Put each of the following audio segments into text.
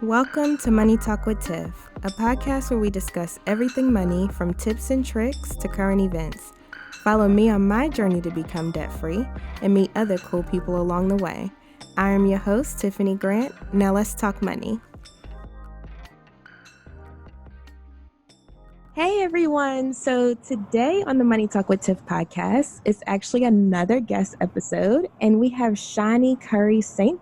Welcome to Money Talk with Tiff, a podcast where we discuss everything money from tips and tricks to current events. Follow me on my journey to become debt-free and meet other cool people along the way. I am your host, Tiffany Grant. Now let's talk money. Hey everyone. So today on the Money Talk with Tiff podcast is actually another guest episode, and we have Shani St.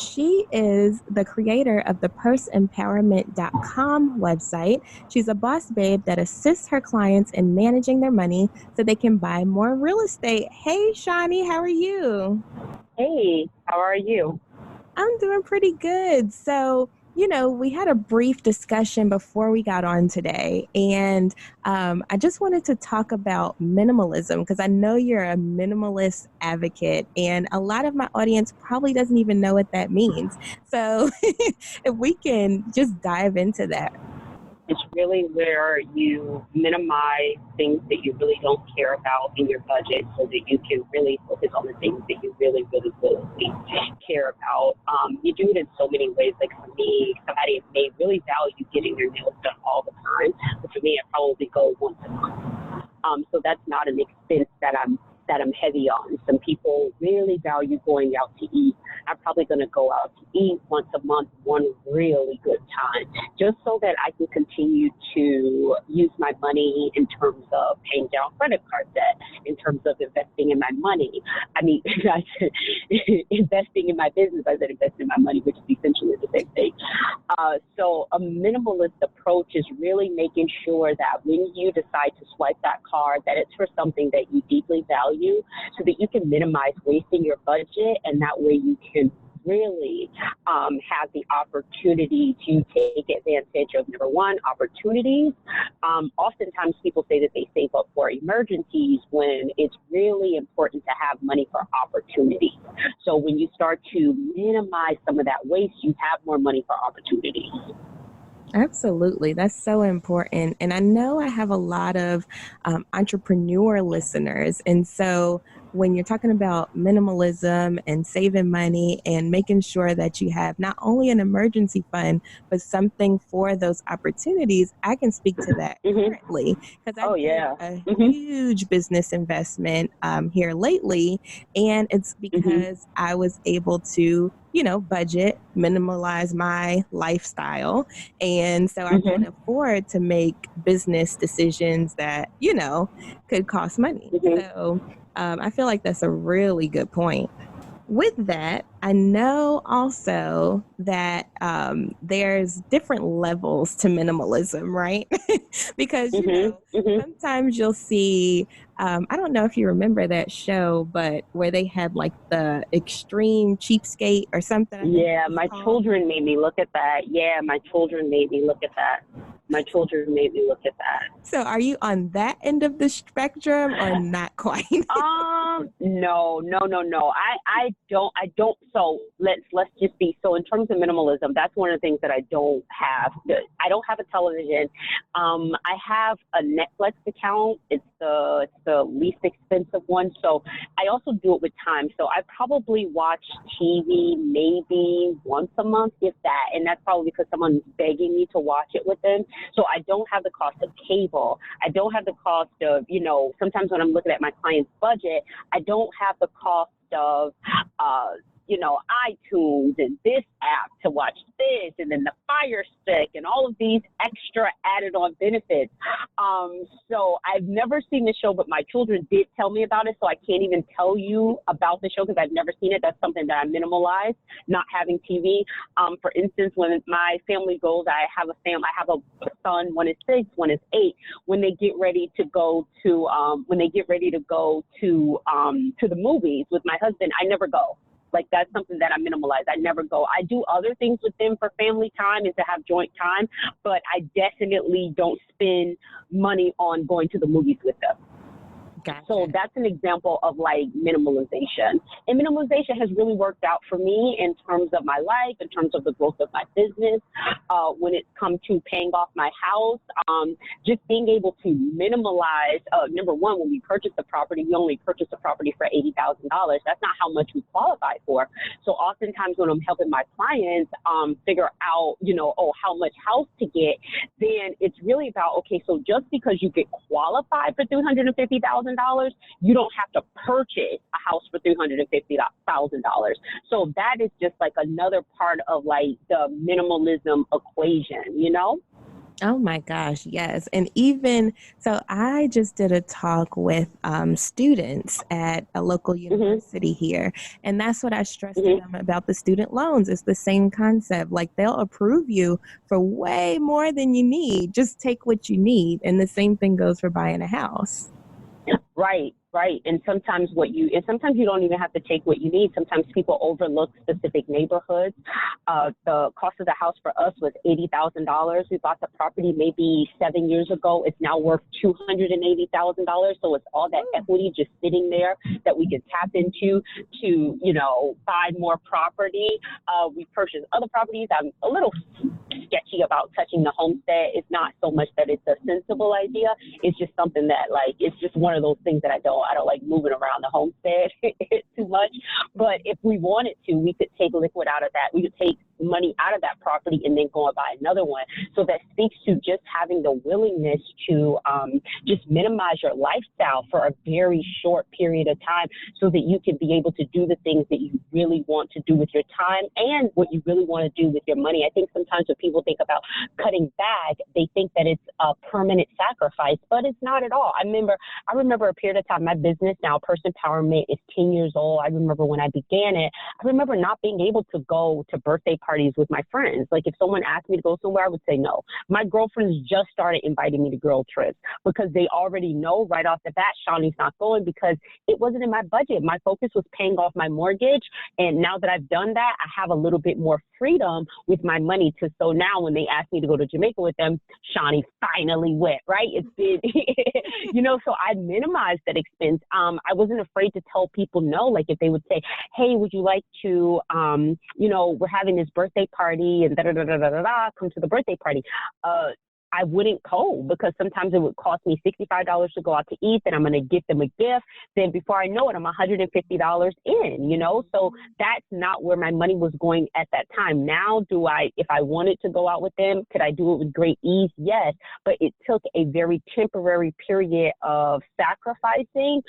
She is the creator of the purseempowerment.com website. She's a boss babe that assists her clients in managing their money so they can buy more real estate. Hey Shani, how are you? Hey, how are you? I'm doing pretty good. So we had a brief discussion before we got on today, and I just wanted to talk about minimalism because I know you're a minimalist advocate, and a lot of my audience probably doesn't even know what that means. So if we can just dive into that. It's really where you minimize things that you really don't care about in your budget so that you can really focus on the things that you really care about. You do it in so many ways. Like for me, somebody may really value getting their nails done all the time, but for me, I probably go once a month. So that's not an expense that I'm heavy on. Some people really value going out to eat. I'm probably going to go out to eat once a month, one really good time, just so that I can continue to use my money in terms of paying down credit card debt, in terms of investing in my money. I mean, I said investing in my business. I said investing in my money, which is essentially the same thing. So a minimalist approach is really making sure that when you decide to swipe that card, that it's for something that you deeply value, so that you can minimize wasting your budget, and that way you can really have the opportunity to take advantage of, number one, opportunities. Oftentimes people say that they save up for emergencies when it's really important to have money for opportunities. So when you start to minimize some of that waste, you have more money for opportunities. Absolutely. That's so important. And I know I have a lot of entrepreneur listeners. And so when you're talking about minimalism and saving money and making sure that you have not only an emergency fund, but something for those opportunities, I can speak to that currently because I did a huge business investment here lately. And it's because I was able to budget, minimalize my lifestyle. And so I can afford to make business decisions that, could cost money. So I feel like that's a really good point. With that, I know also that there's different levels to minimalism, right? Because, sometimes you'll see, I don't know if you remember that show, but where they had like the extreme cheapskate or something. Yeah, my children made me look at that. So are you on that end of the spectrum or not quite? No. I don't. So let's just be, so in terms of minimalism, that's one of the things that I don't have. I don't have a television. I have a Netflix account. It's the least expensive one. So I also do it with time. So I probably watch TV maybe once a month, if that. And that's probably because someone's begging me to watch it with them. So I don't have the cost of cable. I don't have the cost of, sometimes when I'm looking at my client's budget, I don't have the cost of, iTunes and this app to watch this, and then the Fire Stick and all of these extra added on benefits. So I've never seen the show, but my children did tell me about it. So I can't even tell you about the show because I've never seen it. That's something that I minimalized, not having TV. For instance, when my family goes, I have a son, one is 6, one is 8. When they get ready to go to the movies with my husband, I never go. Like, that's something that I minimalize. I never go. I do other things with them for family time and to have joint time, but I definitely don't spend money on going to the movies with them. Gotcha. So that's an example of like minimalization. And minimalization has really worked out for me in terms of my life, in terms of the growth of my business. When it comes to paying off my house, just being able to minimalize. Number one, when we purchased the property, we only purchased the property for $80,000. That's not how much we qualify for. So oftentimes when I'm helping my clients figure out, how much house to get, then it's really about, okay, so just because you get qualified for $350,000, you don't have to purchase a house for $350,000. So that is just like another part of like the minimalism equation. Oh my gosh, yes. And even so, I just did a talk with students at a local Mm-hmm. university here. And that's what I stressed to Mm-hmm. them about the student loans. It's the same concept. Like they'll approve you for way more than you need. Just take what you need. And the same thing goes for buying a house. Right, right. And sometimes sometimes you don't even have to take what you need. Sometimes people overlook specific neighborhoods. The cost of the house for us was $80,000. We bought the property maybe 7 years ago. It's now worth $280,000. So it's all that equity just sitting there that we can tap into to, buy more property. We purchased other properties. I'm a little sketchy about touching the homestead. It's not so much that it's a sensible idea. It's just something that like, it's just one of those things that I don't like moving around the homestead too much. But if we wanted to, we could take liquid out of that. We could take money out of that property and then go and buy another one. So that speaks to just having the willingness to just minimize your lifestyle for a very short period of time so that you can be able to do the things that you really want to do with your time and what you really want to do with your money. I think sometimes when people think about cutting back, they think that it's a permanent sacrifice, but it's not at all. I remember a period of time, my business now, Person Empowerment, is 10 years old. I remember when I began it, I remember not being able to go to birthday parties with my friends. Like if someone asked me to go somewhere, I would say no. My girlfriends just started inviting me to girl trips because they already know right off the bat, Shani's not going because it wasn't in my budget. My focus was paying off my mortgage. And now that I've done that, I have a little bit more freedom with my money so now when they ask me to go to Jamaica with them, Shani finally went, right? It's been, so I minimized that expense. I wasn't afraid to tell people no. Like if they would say, hey, would you like to, we're having this birthday party and come to the birthday party. I wouldn't go because sometimes it would cost me $65 to go out to eat. Then I'm going to give them a gift. Then before I know it, I'm $150 in, So that's not where my money was going at that time. Now, if I wanted to go out with them, could I do it with great ease? Yes. But it took a very temporary period of sacrificing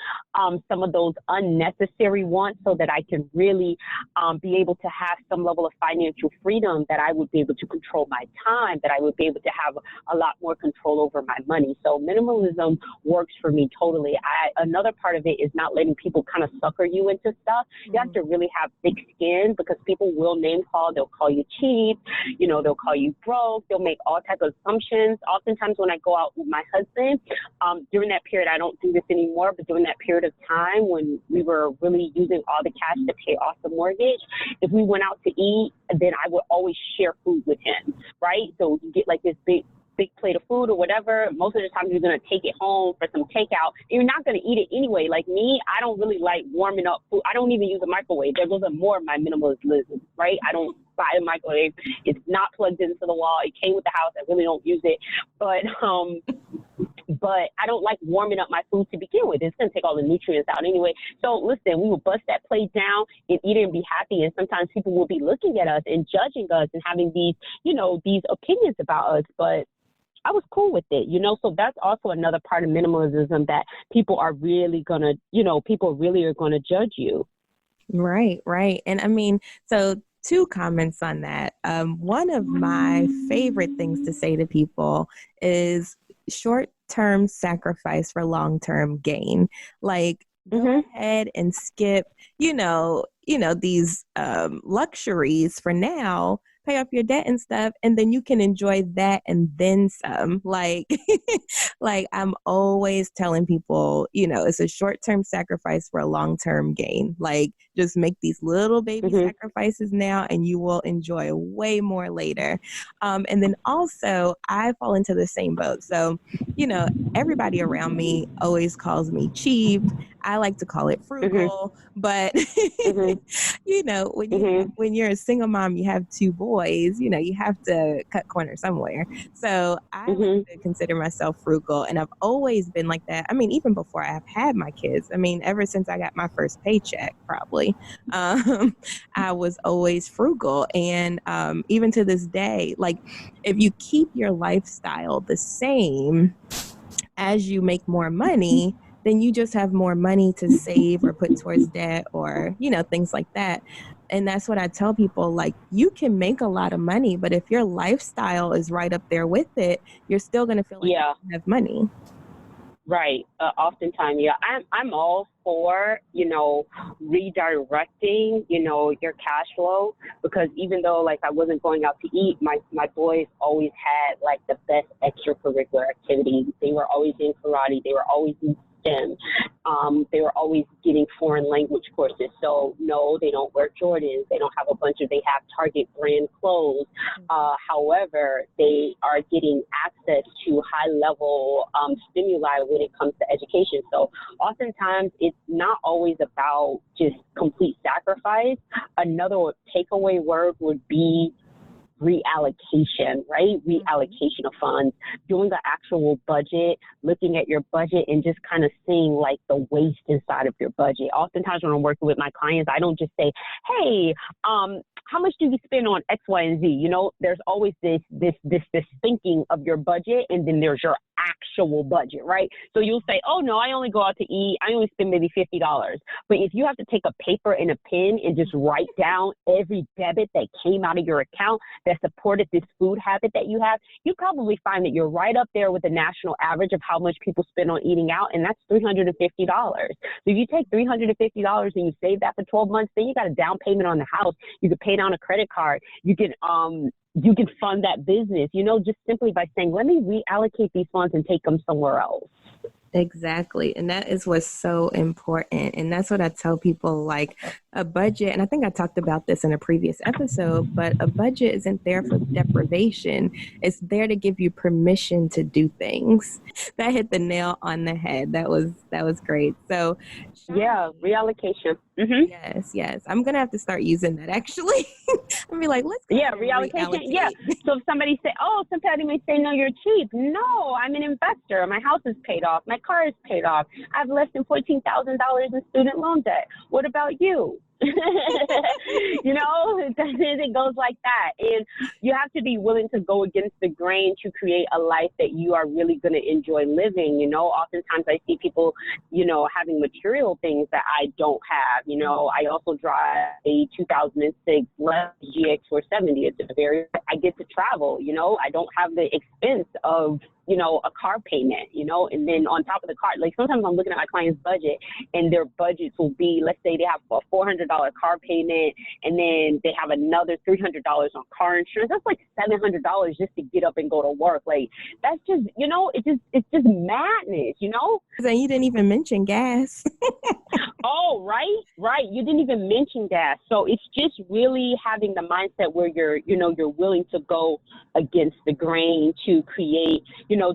some of those unnecessary wants so that I can really be able to have some level of financial freedom, that I would be able to control my time, that I would be able to have a lot more control over my money. So minimalism works for me totally. Another part of it is not letting people kind of sucker you into stuff. You have to really have thick skin because people will name call. They'll call you cheap. They'll call you broke. They'll make all types of assumptions. Oftentimes when I go out with my husband, during that period, I don't do this anymore, but during that period of time when we were really using all the cash to pay off the mortgage, if we went out to eat, then I would always share food with him, right? So you get like this big plate of food or whatever. Most of the time you're going to take it home for some takeout. You're not going to eat it anyway. Like me, I don't really like warming up food. I don't even use a microwave. There goes more of my minimalism, right? I don't buy a microwave. It's not plugged into the wall. It came with the house. I really don't use it. But I don't like warming up my food to begin with. It's going to take all the nutrients out anyway. So listen, we will bust that plate down and eat it and be happy. And sometimes people will be looking at us and judging us and having these opinions about us. But I was cool with it, so that's also another part of minimalism that people are really gonna, people really are gonna judge you. Right, right. And I mean, so two comments on that. One of my favorite things to say to people is short-term sacrifice for long-term gain. Like, go ahead and skip, these luxuries for now, pay off your debt and stuff, and then you can enjoy that and then some. Like, like I'm always telling people, it's a short-term sacrifice for a long-term gain. Like, Just make these little baby Mm-hmm. sacrifices now, and you will enjoy way more later. And then also, I fall into the same boat. So, everybody around me always calls me cheap. I like to call it Mm-hmm. frugal, but Mm-hmm. Mm-hmm. when you're a single mom, you have two boys, you have to cut corners somewhere. So I like Mm-hmm. to consider myself frugal, and I've always been like that. I mean, even before I've had my kids. I mean, ever since I got my first paycheck, probably, um, I was always frugal, and even to this day, like if you keep your lifestyle the same as you make more money, then you just have more money to save or put towards debt or, things like that. And that's what I tell people, like, you can make a lot of money, but if your lifestyle is right up there with it, you're still going to feel like you Yeah. don't have money. Right. Oftentimes, yeah, I'm all for, redirecting, your cash flow, because even though like I wasn't going out to eat, my boys always had like the best extracurricular activities. They were always in karate. They were always in STEM. They were always getting foreign language courses. So no, they don't wear Jordans. They don't have they have Target brand clothes. However, they are getting access to high level stimuli when it comes to education. So oftentimes it's not always about just complete sacrifice. Another takeaway word would be reallocation, right? Reallocation of funds, doing the actual budget, looking at your budget and just kind of seeing like the waste inside of your budget. Oftentimes when I'm working with my clients, I don't just say, hey, how much do you spend on X, Y, and Z? There's always this thinking of your budget, and then there's your actual budget, right? So you'll say, oh no, I only go out to eat. I only spend maybe $50. But if you have to take a paper and a pen and just write down every debit that came out of your account that supported this food habit that you have, you probably find that you're right up there with the national average of how much people spend on eating out, and that's $350. So if you take $350 and you save that for 12 months, then you got a down payment on the house. You could pay down a credit card. You can fund that business, just simply by saying, let me reallocate these funds and take them somewhere else. Exactly. And that is what's so important. And that's what I tell people, like a budget. And I think I talked about this in a previous episode, but a budget isn't there for deprivation. It's there to give you permission to do things. That hit the nail on the head. That was great. So yeah, reallocation. Yes. I'm going to have to start using that actually. I'll be like, let's go ahead and reallocation. reallocate. Yeah. So if somebody may say, no, you're cheap. No, I'm an investor. My house is paid off. My car is paid off. I have less than $14,000 in student loan debt. What about you? It goes like that. And you have to be willing to go against the grain to create a life that you are really going to enjoy living. Oftentimes I see people, having material things that I don't have. I also drive a 2006 GX470. I get to travel, I don't have the expense of, a car payment, and then on top of the car, like sometimes I'm looking at my client's budget and their budgets will be, let's say they have a $400 car payment and then they have another $300 on car insurance. That's like $700 just to get up and go to work. Like that's just, it's just madness, And you didn't even mention gas. Oh, right. You didn't even mention gas. So it's just really having the mindset where you're willing to go against the grain to create,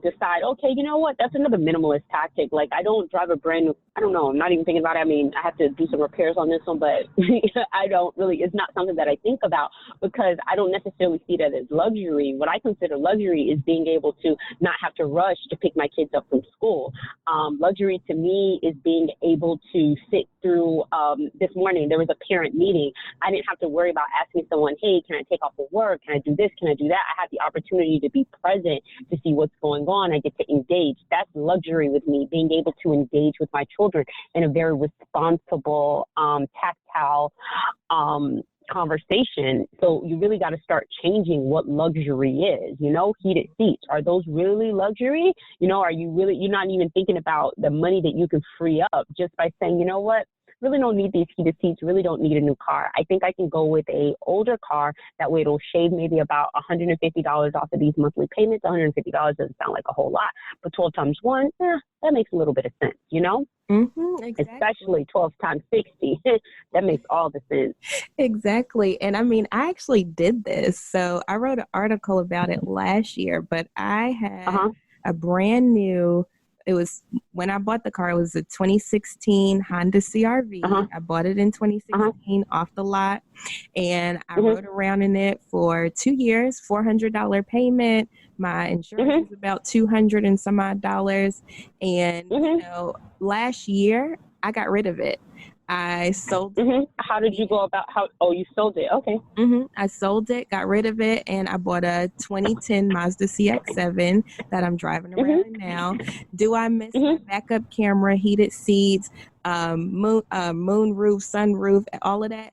decide, okay, you know what? That's another minimalist tactic. Like I don't drive a brand new, I don't know. I'm not even thinking about it. I mean, I have to do some repairs on this one, but it's not something that I think about because I don't necessarily see that as luxury. What I consider luxury is being able to not have to rush to pick my kids up from school. Luxury to me is being able to sit through, this morning, there was a parent meeting. I didn't have to worry about asking someone, hey, can I take off of work? Can I do this? Can I do that? I had the opportunity to be present, to see what's going on. I get to engage. That's luxury with me, being able to engage with my children in a very responsible, tactile, conversation. So you really got to start changing what luxury is, heated seats. Are those really luxury? You're not even thinking about the money that you can free up just by saying, you know what? really don't need these heated seats, really don't need a new car. I think I can go with a older car. That way it'll shave maybe about $150 off of these monthly payments. $150 doesn't sound like a whole lot, but 12 times 1, that makes a little bit of sense, you know? Exactly. Especially 12 times 60. That makes all the sense. Exactly. And I mean, I actually did this. So I wrote an article about it last year, but I had a brand new, it was when I bought the car, it was a 2016 Honda CRV. I bought it in 2016 off the lot, and I rode around in it for 2 years, $400 payment. My insurance was about $200 and some odd dollars. And, you know, last year I got rid of it. I sold it. How did you go about you sold it? Okay. I sold it, got rid of it, and I bought a 2010 Mazda CX-7 that I'm driving around in now. Do I miss my backup camera, heated seats, moon roof, sunroof, all of that?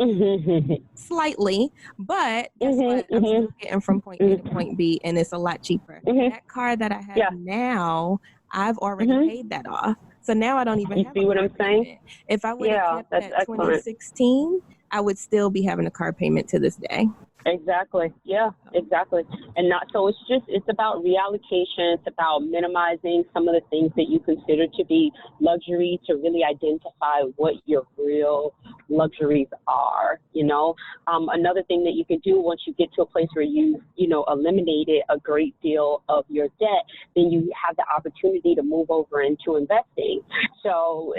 Slightly, but guess what? I'm still getting from point A to point B, and it's a lot cheaper. That car that I have now, I've already paid that off. So now I don't even have see what I'm saying? Payment. If I would have kept that excellent. 2016, I would still be having a car payment to this day. Exactly. Yeah, exactly. And it's about reallocation. It's about minimizing some of the things that you consider to be luxury to really identify what your real luxuries are, you know. Another thing that you can do once you get to a place where you eliminated a great deal of your debt, then you have the opportunity to move over into investing. So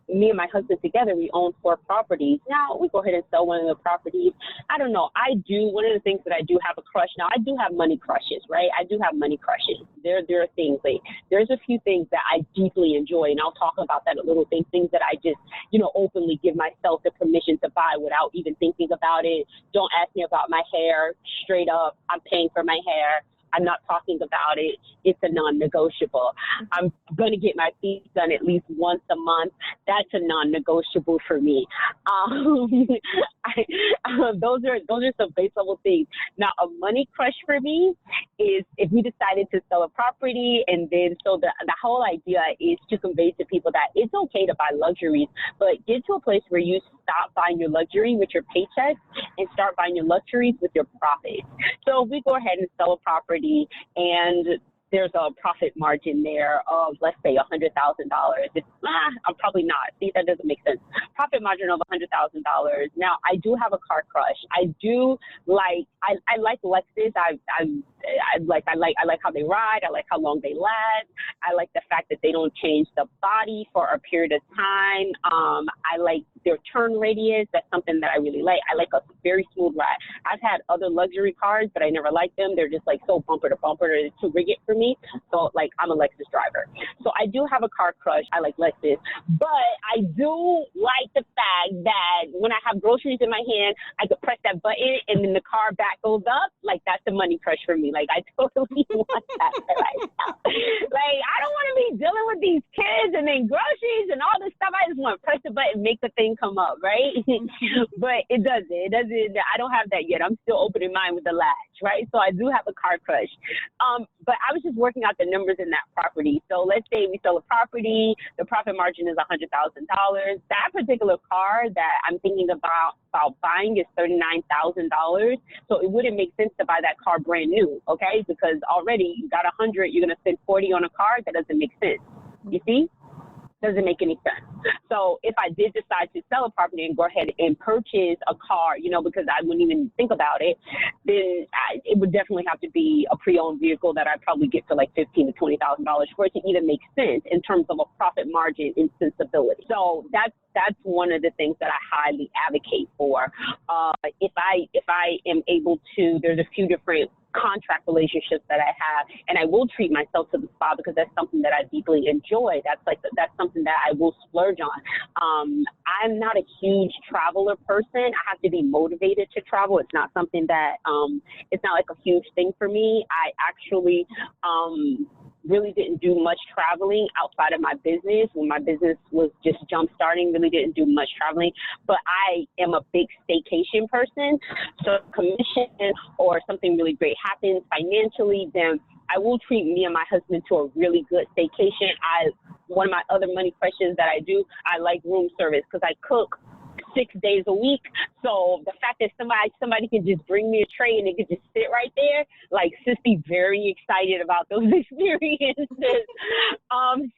me and my husband together, we own 4 properties. Now, we go ahead and sell one of the properties. I don't know. One of the things that I do have a crush. Now, I do have money crushes, right? I do have money crushes. There are things, like, there's a few things that I deeply enjoy, and I'll talk about that a little bit. Things that I just, openly give myself the permission to buy without even thinking about it. Don't ask me about my hair. Straight up, I'm paying for my hair. I'm not talking about it. It's a non-negotiable. I'm going to get my feet done at least once a month. That's a non-negotiable for me. Those are some base level things. Now, a money crush for me is if we decided to sell a property, and then so the whole idea is to convey to people that it's okay to buy luxuries, but get to a place where you stop buying your luxury with your paychecks and start buying your luxuries with your profits. So if we go ahead and sell a property, and there's a profit margin there of, let's say, $100,000. I'm probably not. See, that doesn't make sense. Profit margin of $100,000. Now, I do have a car crush. I do like. I like Lexus. I like how they ride. I like how long they last. I like the fact that they don't change the body for a period of time. I like their turn radius. That's something that I really like. I like a very smooth ride. I've had other luxury cars, but I never liked them. They're just like so bumper to bumper. It's too rigid for me. So like I'm a Lexus driver. So I do have a car crush. I like Lexus, but I do like the fact that when I have groceries in my hand, I could press that button and then the car back goes up. Like that's a money crush for me. Like I totally want that right now. Like I don't want to be dealing with these kids and then groceries and all this stuff. I just want to press the button, make the thing come up, right? But it doesn't. I don't have that yet. I'm still open in mind with the latch, right? So I do have a car crush. But I was just working out the numbers in that property. So let's say we sell a property, the profit margin is $100,000. That particular car that I'm thinking about buying is $39,000. So it wouldn't make sense to buy that car brand new, okay? Because already you got 100, you're going to spend 40 on a car. That doesn't make sense. You see? Doesn't make any sense. So if I did decide to sell a property and go ahead and purchase a car, because I wouldn't even think about it, then it would definitely have to be a pre-owned vehicle that I'd probably get for like $15,000 to $20,000 for it to even make sense in terms of a profit margin and sensibility. So that's one of the things that I highly advocate for. If I am able to, there's a few different contract relationships that I have, and I will treat myself to the spa because that's something that I deeply enjoy. That's something that I will splurge on. I'm not a huge traveler person. I have to be motivated to travel. It's not something that it's not like a huge thing for me. I actually really didn't do much traveling outside of my business. When my business was just jump starting, really didn't do much traveling. But I am a big staycation person. So commission or something really great happens financially, then I will treat me and my husband to a really good staycation. One of my other money questions that I do, I like room service because I cook 6 days a week. So the fact that somebody can just bring me a tray and it could just sit right there, like Sissy very excited about those experiences.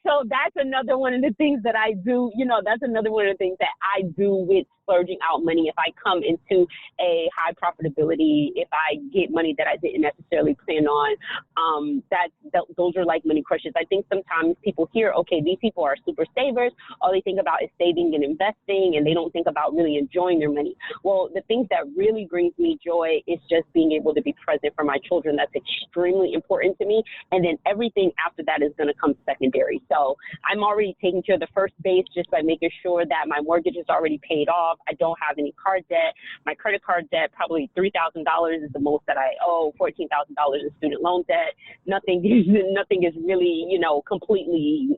So that's another one of the things that I do, that's another one of the things that I do with splurging out money. If I come into a high profitability, if I get money that I didn't necessarily plan on, those are like money crushes. I think sometimes people hear, okay, these people are super savers. All they think about is saving and investing, and they don't think about really enjoying their money. Well, the things that really brings me joy is just being able to be present for my children. That's extremely important to me. And then everything after that is going to come secondary. So I'm already taking care of the first base just by making sure that my mortgage is already paid off. I don't have any card debt. My credit card debt, probably $3,000 is the most that I owe. $14,000 in student loan debt. Nothing is really, completely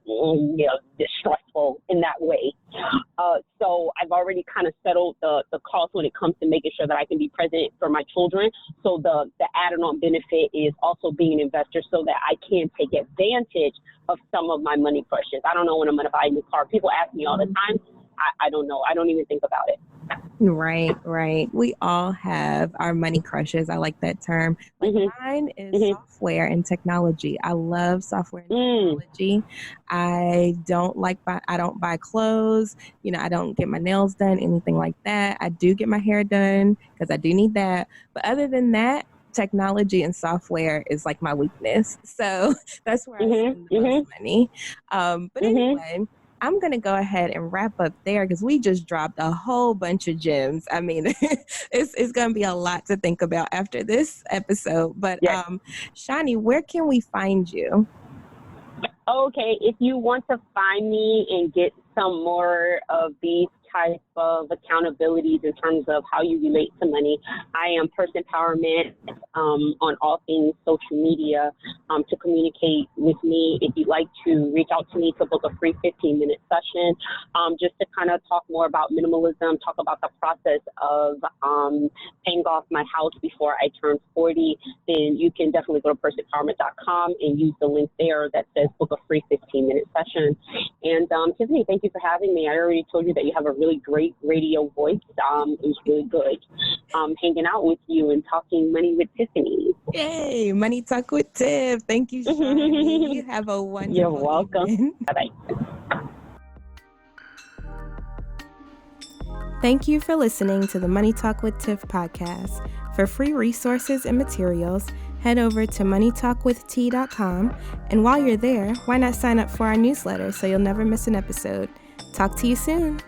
distressful in that way. So I've already kind of settled the cost when it comes to making sure that I can be present for my children. So the added on benefit is also being an investor so that I can take advantage of some of my money crushes. I don't know when I'm going to buy a new car. People ask me all the time. I don't know. I don't even think about it. Right. We all have our money crushes. I like that term. Like mine is software and technology. I love software and technology. I don't buy clothes. I don't get my nails done, anything like that. I do get my hair done because I do need that. But other than that, technology and software is like my weakness. So that's where I spend the most money. But anyway, I'm going to go ahead and wrap up there because we just dropped a whole bunch of gems. I mean, it's going to be a lot to think about after this episode. But Shani, where can we find you? Okay, if you want to find me and get some more of these type of accountabilities in terms of how you relate to money, I am Person Empowerment on all things social media. To communicate with me, if you'd like to reach out to me to book a free 15-minute session, just to kind of talk more about minimalism, talk about the process of paying off my house before I turn 40, then you can definitely go to personempowerment.com and use the link there that says book a free 15-minute session. And Tiffany, thank you for having me. I already told you that you have a really great radio voice. It was really good hanging out with you and talking money with Tiffany. Yay, Money Talk with Tiff. Thank you, Shani. You have a wonderful You're welcome. evening. Bye-bye. Thank you for listening to the Money Talk with Tiff podcast. For free resources and materials, head over to moneytalkwitht.com. And while you're there, why not sign up for our newsletter so you'll never miss an episode? Talk to you soon.